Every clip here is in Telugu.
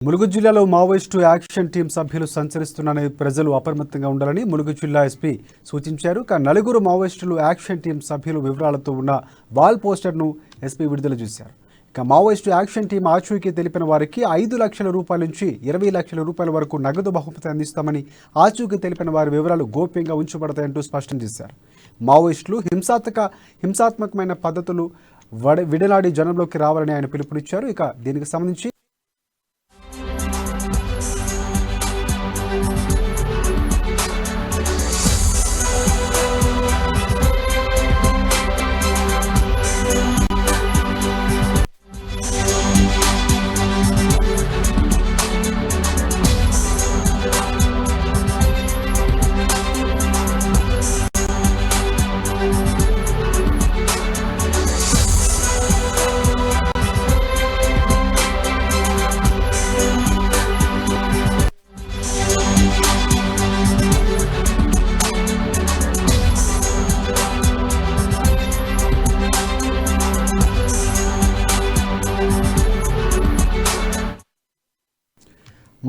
ములుగు జిల్లాలో మావోయిస్టు యాక్షన్ టీం సభ్యులు సంచరిస్తున్నారని ప్రజలు అప్రమత్తంగా ఉండాలని ములుగు జిల్లా ఎస్పీ సూచించారు. నలుగురు మావోయిస్టులు యాక్షన్ టీం సభ్యులు వివరాలతో ఉన్న వాల్ పోస్టర్ను ఎస్పీ విడుదల చేశారు. మావోయిస్టు యాక్షన్ టీం ఆచూకీ తెలిపిన వారికి 5 లక్షల రూపాయల నుంచి 20 లక్షల రూపాయల వరకు నగదు బహుమతి అందిస్తామని, ఆచూకీ తెలిపిన వారి వివరాలు గోప్యంగా ఉంచబడతాయంటూ స్పష్టం చేశారు. మావోయిస్టులు హింసాత్మకమైన పద్ధతులు విడనాడి జనంలోకి రావాలని ఆయన పిలుపునిచ్చారు. దీనికి సంబంధించి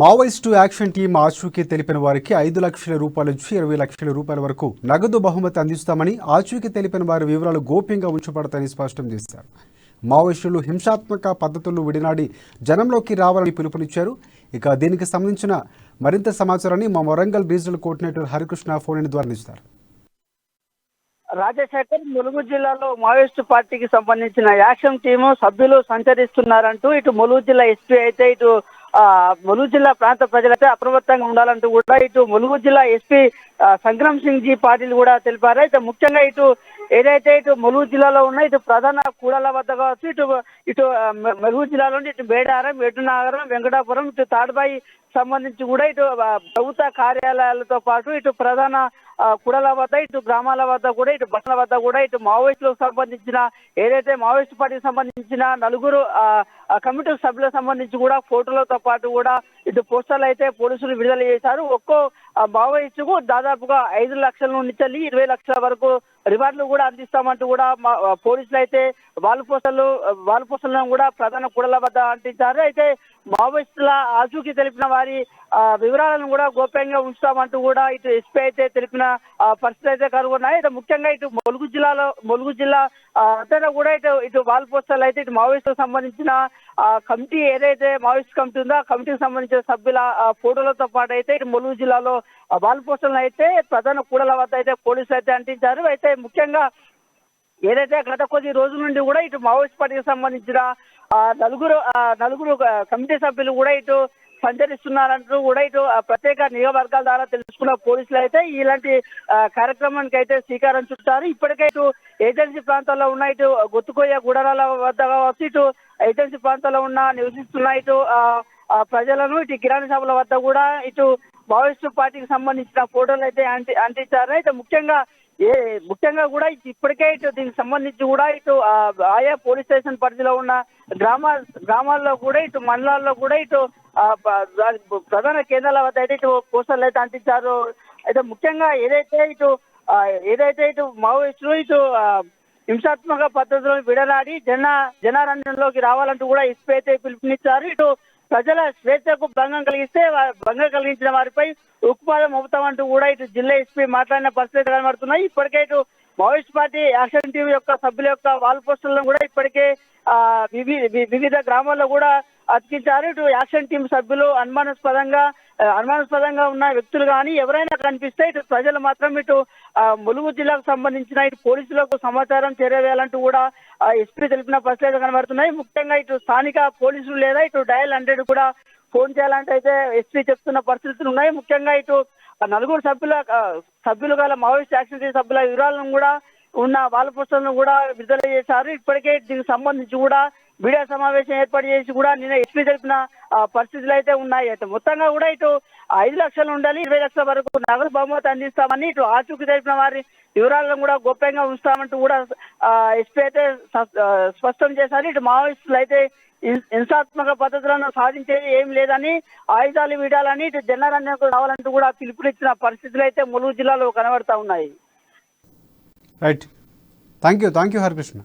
మావోయిస్టు యాక్షన్ టీం ఆచూకీ తెలిపిన వారికి 5 లక్షల రూపాయల నుంచి 20 లక్షల రూపాయల వరకు నగదు బహుమతి అందిస్తామని, ఆచూకీ తెలిపిన వారి వివరాలు గోప్యంగా ఉంచబడతాయని స్పష్టం చేశారు. మావోయిస్టులు హింసాత్మక పద్ధతులు విడినాడి జనంలోకి రావాలని పిలుపునిచ్చారు. దీనికి సంబంధించిన మరింత సమాచారాన్ని మా Warangal regional coordinator Harikrishna phone ద్వారా ఇస్తారు. రాజశేఖర్, ములుగు జిల్లాలో మావోయిస్టు పార్టీకి సంబంధించిన యాక్షన్ టీము సభ్యులు సంచరిస్తున్నారంటూ ఇటు ములుగు జిల్లా ఎస్పీ అయితే ఇటు ములుగు జిల్లా ప్రాంత ప్రజలైతే అప్రమత్తంగా ఉండాలంటూ కూడా ఇటు ములుగు జిల్లా ఎస్పీ సంగ్రామ్ సింగ్ జీ పాటిల్ కూడా తెలిపారు. అయితే ముఖ్యంగా ఏదైతే ములుగు జిల్లాలో ఉన్న ఇటు ప్రధాన కూడల వద్ద కావచ్చు, ఇటు ములుగు జిల్లాలోని ఇటు మేడారం, ఎటునాగరం, వెంకటాపురం, ఇటు తాడ్బాయి సంబంధించి కూడా ఇటు ప్రభుత్వ కార్యాలయాలతో పాటు ఇటు ప్రధాన కూడల వద్ద, ఇటు గ్రామాల వద్ద కూడా, ఇటు బస్సుల వద్ద కూడా ఇటు మావోయిస్టులకు సంబంధించిన ఏదైతే మావోయిస్టు పార్టీకి సంబంధించిన నలుగురు కమిటీ సభ్యులకు సంబంధించి కూడా ఫోటోలతో పాటు కూడా ఇటు పోస్టర్లు అయితే పోలీసులు విడుదల చేశారు. ఒక్కో మావోయిస్టుకు దాదాపుగా 5 లక్షల నుంచి 20 లక్షల వరకు రివార్డులు కూడా అందిస్తామంటూ కూడా పోలీసులు అయితే వాల్ పోస్టర్లను కూడా ప్రధాన కూడల వద్ద అంటించారు. అయితే మావోయిస్టుల ఆచూకీ తెలిపిన వారి వివరాలను కూడా గోప్యంగా ఉంచుతామంటూ కూడా ఇటు ఎస్పీ అయితే తెలిపిన పరిస్థితులు అయితే కనుగొన్నాయి. అయితే ముఖ్యంగా ఇటు ములుగు జిల్లా అంతా కూడా ఇటు వాల్ పోస్టర్లు అయితే ఇటు మావోయిస్టులకు సంబంధించిన కమిటీ ఏదైతే మావోయిస్ట్ కమిటీ ఉందో ఆ కమిటీకి సంబంధించిన సభ్యుల ఫోటోలతో పాటు అయితే ఇటు ములుగు జిల్లాలో వాల్ పోస్టర్లను అయితే ప్రధాన కూడల వద్ద అయితే పోలీసులు అయితే అంటించారు. అయితే ముఖ్యంగా ఏదైతే గత కొద్ది రోజుల నుండి కూడా ఇటు మావోయిస్ట్ పార్టీకి సంబంధించిన నలుగురు కమిటీ సభ్యులు కూడా ఇటు సంచరిస్తున్నారంటూ కూడా ఇటు ప్రత్యేక నిఘా వర్గాల ద్వారా తెలుసుకున్న పోలీసులు అయితే ఇలాంటి కార్యక్రమానికి అయితే శ్రీకారం చుట్టారు. ఇప్పటికే ఇటు ఏజెన్సీ ప్రాంతాల్లో ఉన్న ఇటు గొత్తుకోయ గుడారాల వద్ద కావచ్చు, ఇటు ఏజెన్సీ ప్రాంతాల్లో ఉన్న నివసిస్తున్న ఇటు ప్రజలను ఇటు కిరాణా షాపుల వద్ద కూడా ఇటు మావోయిస్టు పార్టీకి సంబంధించిన ఫోటోలు అయితే అంటించారు. అయితే ముఖ్యంగా కూడా ఇప్పటికే ఇటు దీనికి సంబంధించి కూడా ఇటు ఆయా పోలీస్ స్టేషన్ పరిధిలో ఉన్న గ్రామాల్లో కూడా ఇటు మండలాల్లో కూడా ఇటు ప్రధాన కేంద్రాల వద్ద అయితే ఇటు పోస్టర్లు అయితే అంటించారు. అయితే ముఖ్యంగా ఏదైతే ఇటు మావోయిస్టులు ఇటు హింసాత్మక పద్ధతులను విడనాడి జనారణ్యంలోకి రావాలంటూ కూడా ఎస్పీ అయితే పిలుపునిచ్చారు. ఇటు ప్రజల స్వేచ్ఛకు భంగం కలిగించిన వారిపై ఉక్కుపాదం మోపుతామంటూ కూడా ఇటు జిల్లా ఎస్పీ మాట్లాడిన పరిస్థితులు కనబడుతున్నాయి. ఇప్పటికే ఇటు మావోయిస్ట్ పార్టీ యాక్షన్ టీం యొక్క సభ్యుల యొక్క వాల్ పోస్టర్లను కూడా ఇప్పటికే వివిధ గ్రామాల్లో కూడా అతికించారు. ఇటు యాక్షన్ టీం సభ్యులు అనుమానాస్పదంగా ఉన్న వ్యక్తులు కానీ ఎవరైనా కనిపిస్తే ఇటు ప్రజలు మాత్రం ఇటు ములుగు జిల్లాకు సంబంధించిన ఇటు పోలీసులకు సమాచారం చేరవేయాలంటూ కూడా ఎస్పీ తెలిపిన పరిస్థితులు కనబడుతున్నాయి. ముఖ్యంగా ఇటు స్థానిక పోలీసులు లేదా ఇటు డయల్ 100 కూడా ఫోన్ చేయాలంటే అయితే ఎస్పీ చెప్తున్న పరిస్థితులు ఉన్నాయి. ముఖ్యంగా ఇటు నలుగురు సభ్యులు గల మావోయిస్ట్ యాక్షన్ టీం సభ్యుల వివరాలను కూడా ఉన్న వాల్ పోస్టర్లను కూడా విడుదల చేశారు. ఇప్పటికే దీనికి సంబంధించి కూడా మీడియా సమావేశం ఏర్పాటు చేసి కూడా నిన్న ఎస్పీ తెలిపిన పరిస్థితులు అయితే ఉన్నాయి. అయితే మొత్తంగా కూడా ఇటు 5 లక్షలు ఉండాలి, 20 లక్షల వరకు నగదు బహుమతి అందిస్తామని, ఇటు ఆచూకీ తెలిపిన వారి వివరాలను కూడా గోప్యంగా ఉంచుతామంటూ కూడా ఎస్పీ అయితే స్పష్టం చేశారు. ఇటు మావోయిస్టులు అయితే హింసాత్మక పద్ధతులను సాధించేది ఏం లేదని, ఆయుధాలు వీడాలని, ఇటు జనారణ్యంకు రావాలంటూ కూడా పిలుపునిచ్చిన పరిస్థితులు అయితే ములుగు జిల్లాలో కనబడతా ఉన్నాయి. Right, thank you Harikrishna.